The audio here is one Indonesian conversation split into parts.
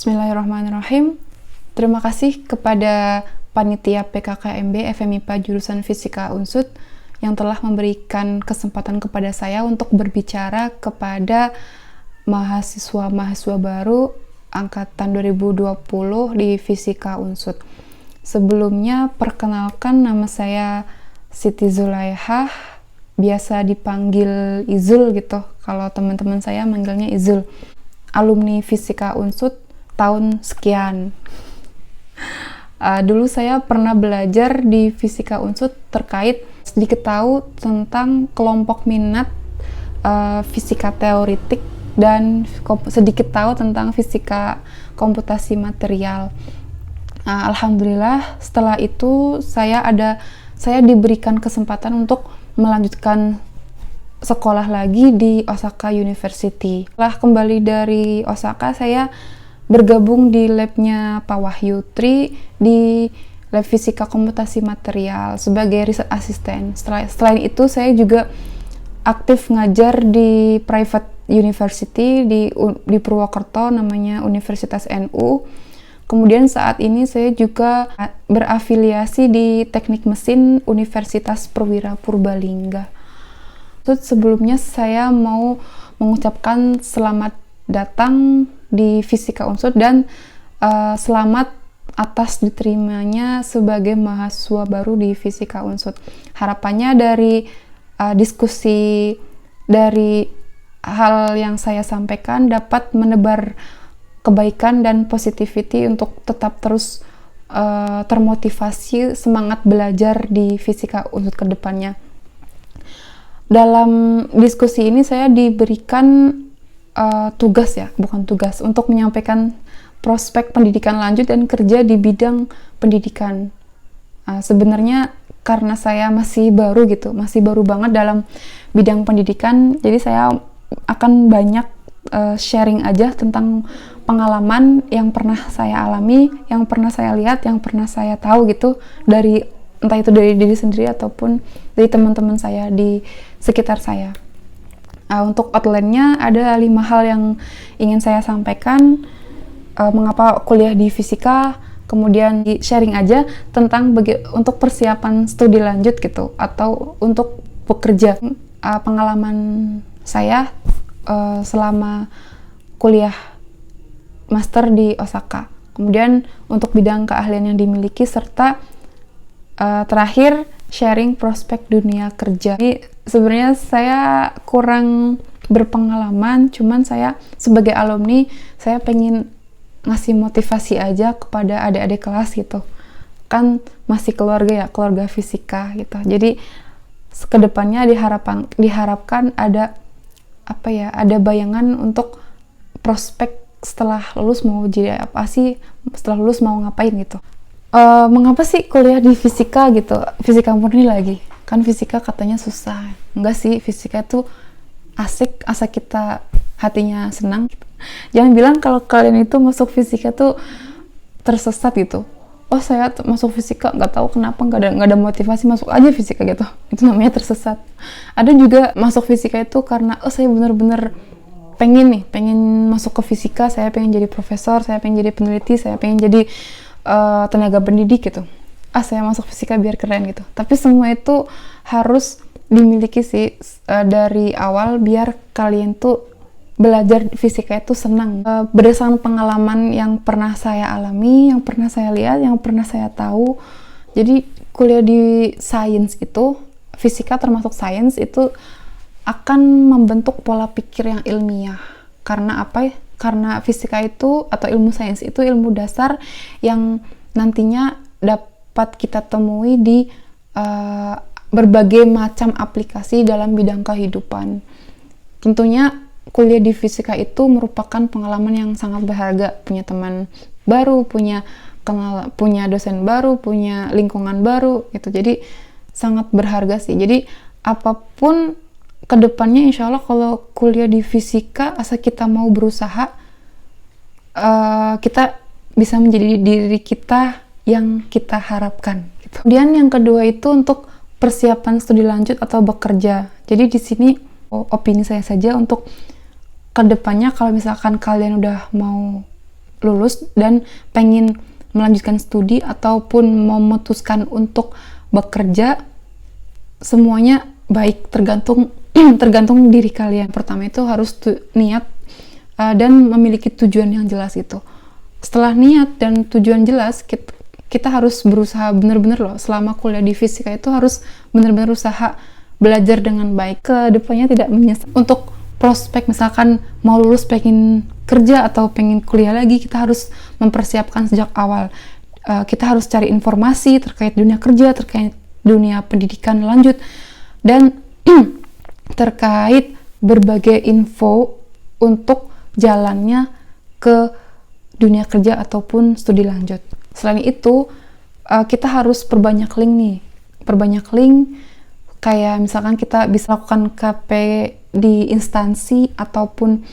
Bismillahirrahmanirrahim. Terima kasih kepada Panitia PKKMB FMIPA jurusan Fisika Unsud yang telah memberikan kesempatan kepada saya untuk berbicara kepada mahasiswa-mahasiswa baru angkatan 2020 di Fisika Unsud. Sebelumnya, perkenalkan, nama saya Siti Zulaihah, biasa dipanggil Izul gitu. Kalau teman-teman saya manggilnya Izul. Alumni Fisika Unsud tahun sekian. Dulu saya pernah belajar di Fisika Unsud terkait sedikit tahu tentang kelompok minat fisika teoritik dan sedikit tahu tentang fisika komputasi material. Alhamdulillah setelah itu saya diberikan kesempatan untuk melanjutkan sekolah lagi di Osaka University. Setelah kembali dari Osaka, saya bergabung di labnya Pak Wahyu Tri di lab fisika komputasi material sebagai riset asisten. Selain itu saya juga aktif ngajar di private university di Purwokerto, namanya Universitas NU. Kemudian saat ini saya juga berafiliasi di Teknik Mesin Universitas Perwira Purbalingga. Sebelumnya saya mau mengucapkan selamat datang di Fisika Unsud dan selamat atas diterimanya sebagai mahasiswa baru di Fisika Unsud. Harapannya dari diskusi dari hal yang saya sampaikan dapat menebar kebaikan dan positivity untuk tetap terus termotivasi semangat belajar di Fisika Unsud ke depannya. Dalam diskusi ini saya diberikan tugas untuk menyampaikan prospek pendidikan lanjut dan kerja di bidang pendidikan. Sebenarnya karena saya masih baru banget dalam bidang pendidikan, jadi saya akan banyak sharing aja tentang pengalaman yang pernah saya alami, yang pernah saya lihat, yang pernah saya tahu gitu, dari entah itu dari diri sendiri ataupun dari teman-teman saya di sekitar saya. Untuk outline-nya ada 5 hal yang ingin saya sampaikan. Mengapa kuliah di fisika, kemudian sharing aja tentang untuk persiapan studi lanjut gitu, atau untuk bekerja. Pengalaman saya selama kuliah master di Osaka. Kemudian untuk bidang keahlian yang dimiliki, serta terakhir sharing prospek dunia kerja. Ini sebenarnya saya kurang berpengalaman, cuman saya sebagai alumni, saya pengen ngasih motivasi aja kepada adik-adik kelas gitu. Kan masih keluarga fisika gitu. Jadi kedepannya diharapkan ada bayangan untuk prospek setelah lulus mau jadi apa sih, setelah lulus mau ngapain gitu. Mengapa sih kuliah di fisika gitu, fisika murni lagi, kan fisika katanya susah. Enggak sih, fisika tuh asik asal kita hatinya senang. Jangan bilang kalau kalian itu masuk fisika tuh tersesat gitu. Oh, saya masuk fisika nggak tahu kenapa, nggak ada motivasi, masuk aja fisika gitu. Itu namanya tersesat. Ada juga masuk fisika itu karena saya bener-bener pengen masuk ke fisika, saya pengen jadi profesor, saya pengen jadi peneliti, saya pengen jadi tenaga pendidik gitu. Saya masuk fisika biar keren gitu. Tapi semua itu harus dimiliki sih dari awal biar kalian tuh belajar fisika itu senang. Berdasarkan pengalaman yang pernah saya alami, yang pernah saya lihat, yang pernah saya tahu. Jadi kuliah di sains itu, fisika termasuk sains itu akan membentuk pola pikir yang ilmiah. Karena apa? Karena fisika itu atau ilmu sains itu ilmu dasar yang nantinya dapat kita temui di berbagai macam aplikasi dalam bidang kehidupan. Tentunya kuliah di fisika itu merupakan pengalaman yang sangat berharga, punya teman baru, punya dosen baru, punya lingkungan baru gitu. Jadi sangat berharga sih. Jadi apapun kedepannya, insya Allah kalau kuliah di fisika, asal kita mau berusaha, kita bisa menjadi diri kita yang kita harapkan gitu. Kemudian yang kedua itu untuk persiapan studi lanjut atau bekerja. Jadi di sini opini saya saja untuk kedepannya, kalau misalkan kalian udah mau lulus dan pengen melanjutkan studi ataupun memutuskan untuk bekerja, semuanya baik, tergantung tergantung diri kalian. Pertama itu harus niat dan memiliki tujuan yang jelas gitu. Setelah niat dan tujuan jelas, kita harus berusaha benar-benar loh, selama kuliah di fisika itu harus benar-benar usaha belajar dengan baik. Kedepannya tidak menyesal. Untuk prospek misalkan mau lulus pengen kerja atau pengen kuliah lagi, kita harus mempersiapkan sejak awal. Kita harus cari informasi terkait dunia kerja, terkait dunia pendidikan lanjut, dan terkait berbagai info untuk jalannya ke dunia kerja ataupun studi lanjut. Selain itu, kita harus perbanyak link kayak misalkan kita bisa lakukan KP di instansi ataupun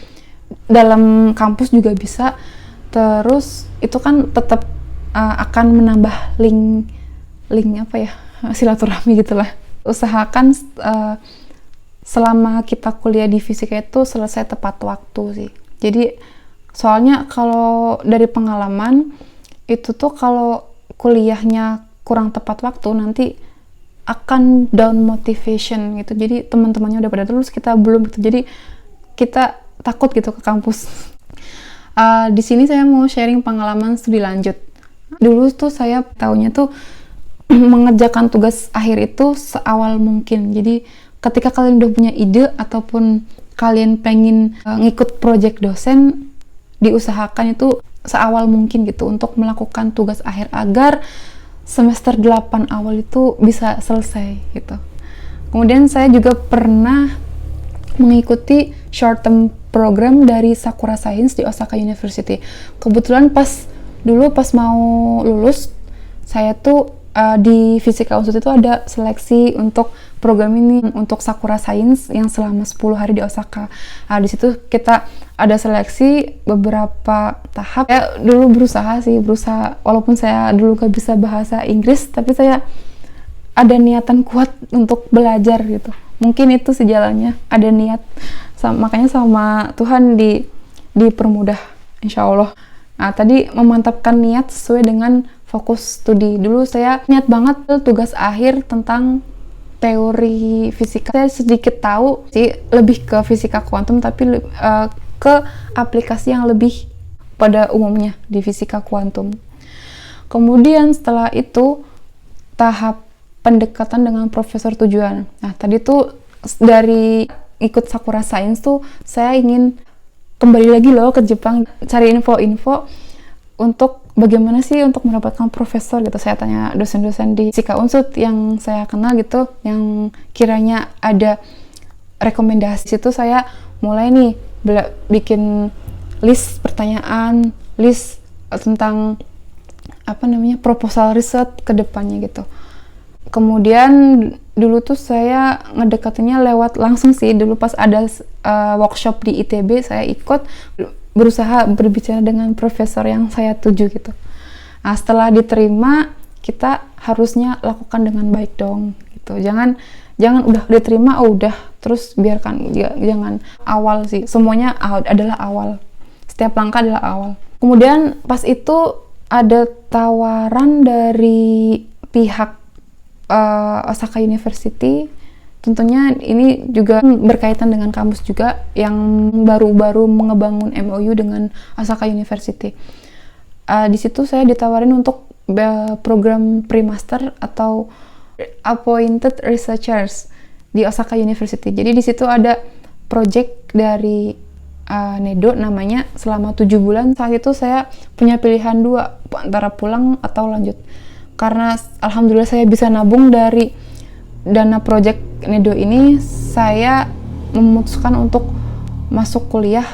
dalam kampus juga bisa. Terus itu kan tetap akan menambah link apa ya, silaturahmi gitulah. Usahakan selama kita kuliah di fisika itu selesai tepat waktu sih. Jadi soalnya kalau dari pengalaman itu tuh kalau kuliahnya kurang tepat waktu nanti akan down motivation gitu. Jadi teman-temannya udah pada lulus, kita belum gitu. Jadi kita takut gitu ke kampus. Di sini saya mau sharing pengalaman studi lanjut. Dulu tuh saya tahunya tuh mengerjakan tugas akhir itu seawal mungkin. Jadi ketika kalian udah punya ide ataupun kalian pengen ngikut project dosen, diusahakan itu seawal mungkin gitu untuk melakukan tugas akhir agar semester 8 awal itu bisa selesai gitu. Kemudian saya juga pernah mengikuti short term program dari Sakura Science di Osaka University. Kebetulan pas mau lulus, saya tuh di Fisika Unsur itu ada seleksi untuk program ini, untuk Sakura Science yang selama 10 hari di Osaka. Di situ kita ada seleksi beberapa tahap. Saya dulu berusaha walaupun saya dulu gak bisa bahasa Inggris, tapi saya ada niatan kuat untuk belajar gitu. Mungkin itu sejalannya, ada niat. Makanya sama Tuhan dipermudah, insya Allah. Nah, tadi memantapkan niat sesuai dengan fokus studi. Dulu saya niat banget tugas akhir tentang teori fisika. Saya sedikit tahu sih, lebih ke fisika kuantum, tapi ke aplikasi yang lebih pada umumnya di fisika kuantum. Kemudian setelah itu tahap pendekatan dengan profesor tujuan. Nah, tadi tuh dari ikut Sakura Science tuh saya ingin kembali lagi loh ke Jepang, cari info-info untuk bagaimana sih untuk mendapatkan profesor gitu. Saya tanya dosen-dosen di Fisika Unsur yang saya kenal gitu, yang kiranya ada rekomendasi. Situ saya mulai nih bikin list pertanyaan, list tentang proposal riset ke depannya gitu. Kemudian dulu tuh saya ngedekatinnya lewat langsung sih. Dulu pas ada workshop di ITB, saya ikut, berusaha berbicara dengan profesor yang saya tuju gitu. Nah, setelah diterima, kita harusnya lakukan dengan baik dong gitu. Jangan udah diterima udah terus biarkan. Jangan awal sih. Semuanya adalah awal. Setiap langkah adalah awal. Kemudian pas itu ada tawaran dari pihak Osaka University. Tentunya ini juga berkaitan dengan kampus juga yang baru-baru mengebangun MOU dengan Osaka University. Di situ saya ditawarin untuk program pre-master atau appointed researchers di Osaka University. Jadi di situ ada project dari NEDO namanya selama 7 bulan. Saat itu saya punya pilihan 2, antara pulang atau lanjut. Karena alhamdulillah saya bisa nabung dari dana project NEDO ini, saya memutuskan untuk masuk kuliah.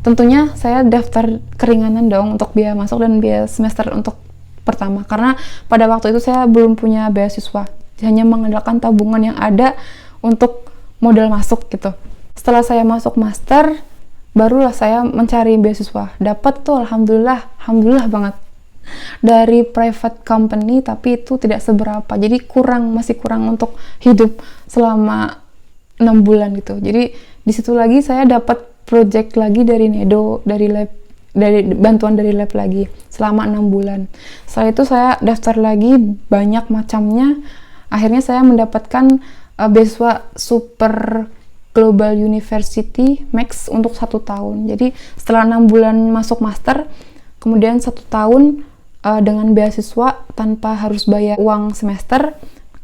Tentunya saya daftar keringanan dong untuk biaya masuk dan biaya semester untuk pertama, karena pada waktu itu saya belum punya beasiswa, hanya mengandalkan tabungan yang ada untuk modal masuk gitu. Setelah saya masuk master, barulah saya mencari beasiswa. Dapat tuh alhamdulillah banget. Dari private company, tapi itu tidak seberapa, jadi masih kurang untuk hidup selama 6 bulan gitu. Jadi di situ lagi saya dapat project lagi dari NEDO, dari lab dari bantuan dari lab lagi selama 6 bulan. Setelah itu saya daftar lagi banyak macamnya. Akhirnya saya mendapatkan beasiswa Super Global University Max untuk 1 tahun. Jadi setelah 6 bulan masuk master, kemudian 1 tahun dengan beasiswa tanpa harus bayar uang semester.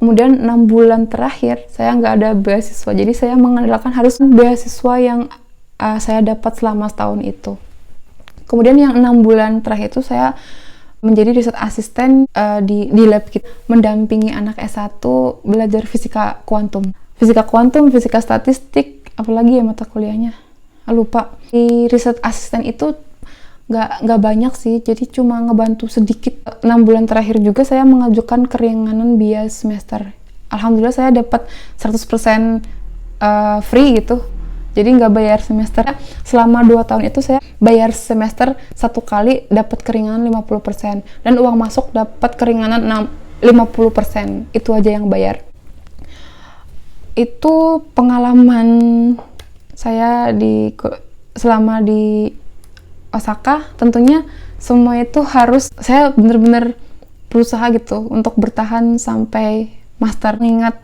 Kemudian 6 bulan terakhir saya nggak ada beasiswa. Jadi saya mengandalkan harus beasiswa yang saya dapat selama setahun itu. Kemudian yang 6 bulan terakhir itu saya menjadi riset asisten di lab kita, mendampingi anak S1 belajar fisika kuantum, fisika statistik, apalagi ya mata kuliahnya, lupa. Di riset asisten itu nggak banyak sih, jadi cuma ngebantu sedikit. 6 bulan terakhir juga saya mengajukan keringanan biaya semester. Alhamdulillah saya dapat 100% free gitu. Jadi nggak bayar semester. Selama 2 tahun itu saya bayar semester 1 kali, dapat keringanan 50%. Dan uang masuk dapat keringanan 50%. Itu aja yang bayar. Itu pengalaman saya selama di Osaka. Tentunya semua itu harus saya benar-benar berusaha gitu untuk bertahan sampai master. Mengingat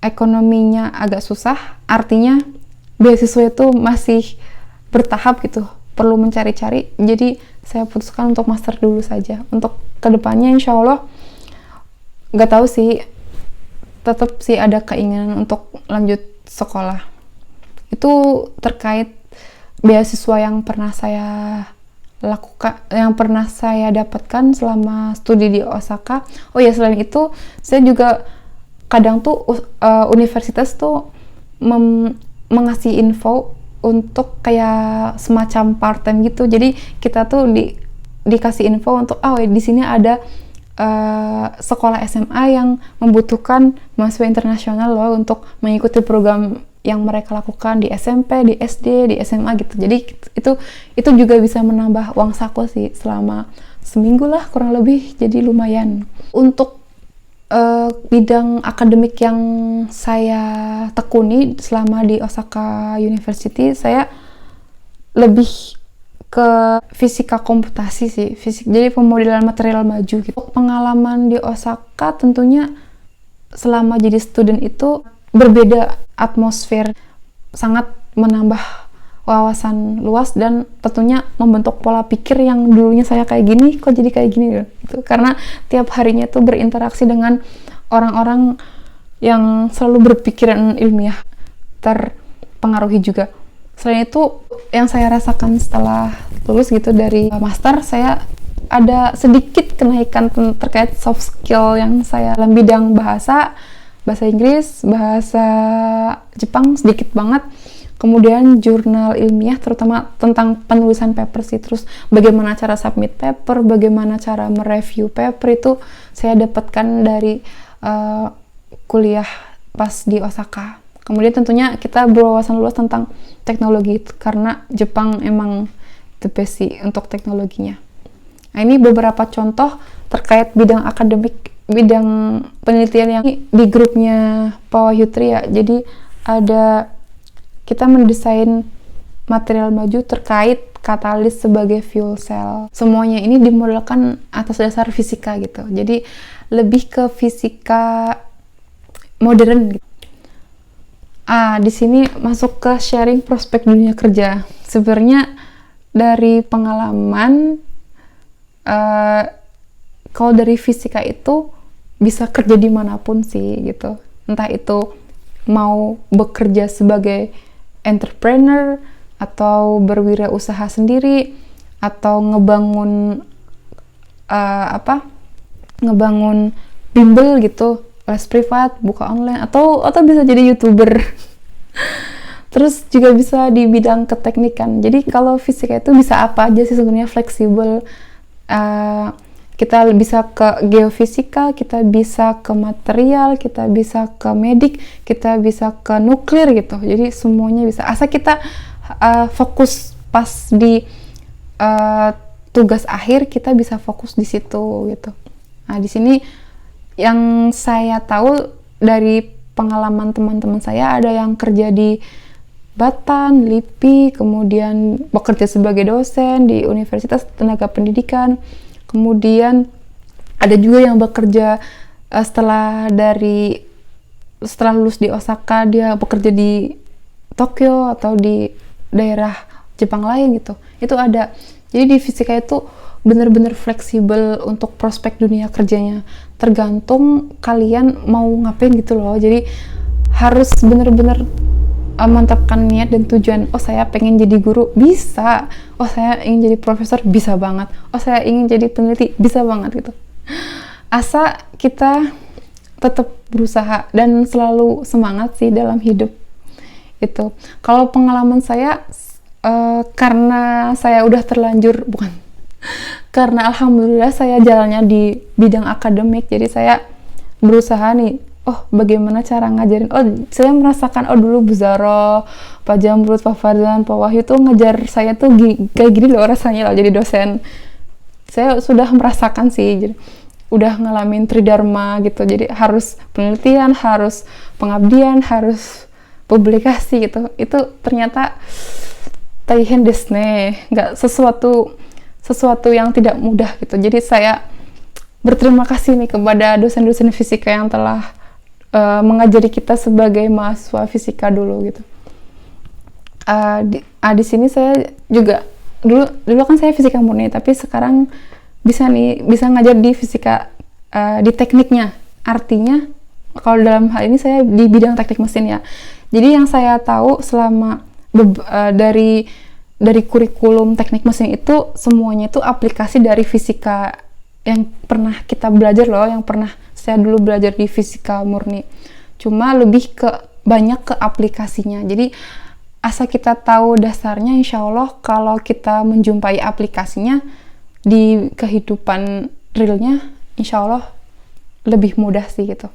ekonominya agak susah, artinya beasiswa itu masih bertahap gitu, perlu mencari-cari. Jadi saya putuskan untuk master dulu saja. Untuk kedepannya insya Allah nggak tahu sih, tetap sih ada keinginan untuk lanjut sekolah. Itu terkait beasiswa yang pernah saya lakukan, yang pernah saya dapatkan selama studi di Osaka. Oh ya, selain itu saya juga kadang tuh universitas tuh mengasih info untuk kayak semacam part time gitu. Jadi kita tuh dikasih info untuk di sini ada sekolah SMA yang membutuhkan mahasiswa internasional loh untuk mengikuti program yang mereka lakukan di SMP, di SD, di SMA gitu. Jadi itu juga bisa menambah uang saku sih selama seminggu lah kurang lebih. Jadi lumayan. Untuk bidang akademik yang saya tekuni selama di Osaka University, saya lebih ke fisika komputasi sih, jadi pemodelan material maju gitu. Pengalaman di Osaka tentunya selama jadi student itu berbeda atmosfer, sangat menambah wawasan luas dan tentunya membentuk pola pikir yang dulunya saya kayak gini, kok jadi kayak gini gitu. Karena tiap harinya tuh berinteraksi dengan orang-orang yang selalu berpikiran ilmiah, terpengaruhi juga. Selain itu, yang saya rasakan setelah lulus gitu dari master, saya ada sedikit kenaikan terkait soft skill yang saya dalam bidang bahasa Inggris, bahasa Jepang sedikit banget. Kemudian jurnal ilmiah, terutama tentang penulisan paper sih. Terus bagaimana cara submit paper, bagaimana cara mereview paper, itu saya dapatkan dari kuliah pas di Osaka. Kemudian tentunya kita berwawasan luas tentang teknologi, karena Jepang emang the best sih untuk teknologinya. Nah, ini beberapa contoh terkait bidang akademik, bidang penelitian yang di grupnya Pawayutri ya. Jadi kita mendesain material maju terkait katalis sebagai fuel cell. Semuanya ini dimodelkan atas dasar fisika gitu. Jadi lebih ke fisika modern gitu. Di sini masuk ke sharing prospek dunia kerja. Sebenarnya dari pengalaman, kalau dari fisika itu bisa kerja dimanapun sih gitu. Entah itu mau bekerja sebagai entrepreneur atau berwirausaha sendiri, atau ngebangun bimbel gitu, les privat, buka online, atau bisa jadi YouTuber. Terus juga bisa di bidang keteknikan. Jadi kalau fisika itu bisa apa aja sih sebenarnya, fleksibel. Kita bisa ke geofisika, kita bisa ke material, kita bisa ke medik, kita bisa ke nuklir gitu. Jadi semuanya bisa. Asal kita fokus pas di tugas akhir, kita bisa fokus di situ gitu. Nah, di sini yang saya tahu dari pengalaman teman-teman saya, ada yang kerja di Batan, LIPI, kemudian bekerja sebagai dosen di Universitas Tenaga Pendidikan, kemudian ada juga yang bekerja setelah lulus di Osaka, dia bekerja di Tokyo atau di daerah Jepang lain gitu. Itu ada. Jadi di fisika itu benar-benar fleksibel untuk prospek dunia kerjanya. Tergantung kalian mau ngapain gitu loh. Jadi harus benar-benar mantapkan niat dan tujuan. Oh, saya pengen jadi guru, bisa. Oh, saya ingin jadi profesor, bisa banget. Oh, saya ingin jadi peneliti, bisa banget gitu. Asa kita tetap berusaha dan selalu semangat sih dalam hidup itu. Kalau pengalaman saya, karena saya udah terlanjur, karena alhamdulillah saya jalannya di bidang akademik, jadi saya berusaha nih, oh bagaimana cara ngajarin. Oh, saya merasakan, oh dulu Bu Zaro, Pak Jamrut, Pak Farzan, Pak Wahyu tuh ngajar saya tuh kayak gini loh rasanya loh jadi dosen. Saya sudah merasakan sih, jadi udah ngalamin tridharma gitu, jadi harus penelitian, harus pengabdian, harus publikasi gitu. Itu ternyata taihen desu ne, nggak sesuatu yang tidak mudah gitu. Jadi saya berterima kasih nih kepada dosen-dosen fisika yang telah mengajari kita sebagai mahasiswa fisika dulu gitu. Di sini saya juga dulu kan saya fisika murni, tapi sekarang bisa ngajar di fisika di tekniknya. Artinya kalau dalam hal ini saya di bidang teknik mesin ya. Jadi yang saya tahu selama dari kurikulum teknik mesin itu semuanya itu aplikasi dari fisika yang pernah kita belajar loh, yang pernah saya dulu belajar di fisika murni. Cuma lebih banyak ke aplikasinya. Jadi asal kita tahu dasarnya, insya Allah kalau kita menjumpai aplikasinya di kehidupan realnya, insya Allah lebih mudah sih gitu.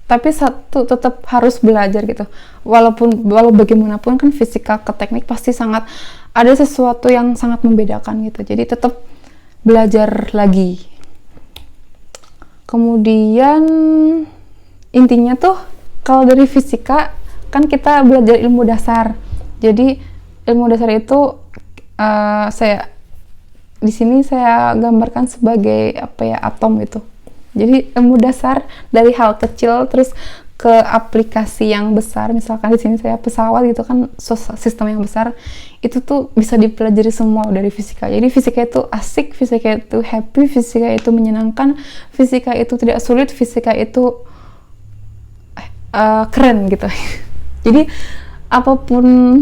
Tapi satu, tetap harus belajar gitu. Walau bagaimanapun kan fisika ke teknik pasti sangat ada sesuatu yang sangat membedakan gitu. Jadi tetap belajar lagi. Kemudian intinya tuh kalau dari fisika kan kita belajar ilmu dasar. Jadi ilmu dasar itu saya di sini saya gambarkan sebagai atom gitu. Jadi ilmu dasar dari hal kecil terus ke aplikasi yang besar. Misalkan di sini saya pesawat gitu kan, sistem yang besar itu tuh bisa dipelajari semua dari fisika. Jadi fisika itu asik, fisika itu happy, fisika itu menyenangkan, fisika itu tidak sulit, fisika itu keren gitu. Jadi apapun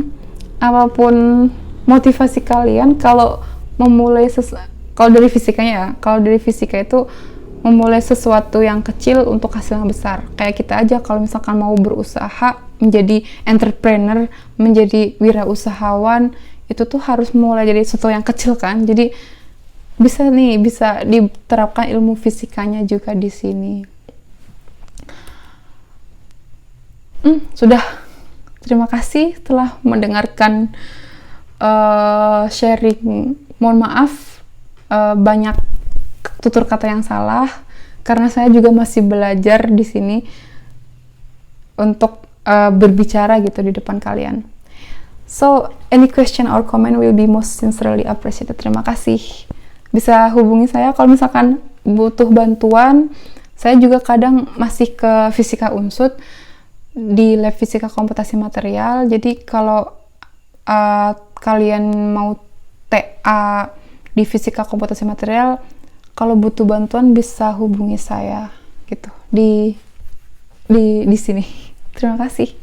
motivasi kalian kalau memulai kalau dari fisikanya ya, kalau dari fisika itu memulai sesuatu yang kecil untuk hasil yang besar. Kayak kita aja kalau misalkan mau berusaha menjadi entrepreneur, menjadi wirausahawan, itu tuh harus mulai dari sesuatu yang kecil kan. Jadi bisa diterapkan ilmu fisikanya juga di sini. Sudah. Terima kasih telah mendengarkan sharing. Mohon maaf banyak tutur kata yang salah karena saya juga masih belajar di sini untuk berbicara gitu di depan kalian. So, any question or comment will be most sincerely appreciated. Terima kasih. Bisa hubungi saya kalau misalkan butuh bantuan. Saya juga kadang masih ke Fisika Unsud di lab fisika komputasi material. Jadi kalau kalian mau TA di fisika komputasi material, kalau butuh bantuan bisa hubungi saya gitu di sini. Terima kasih.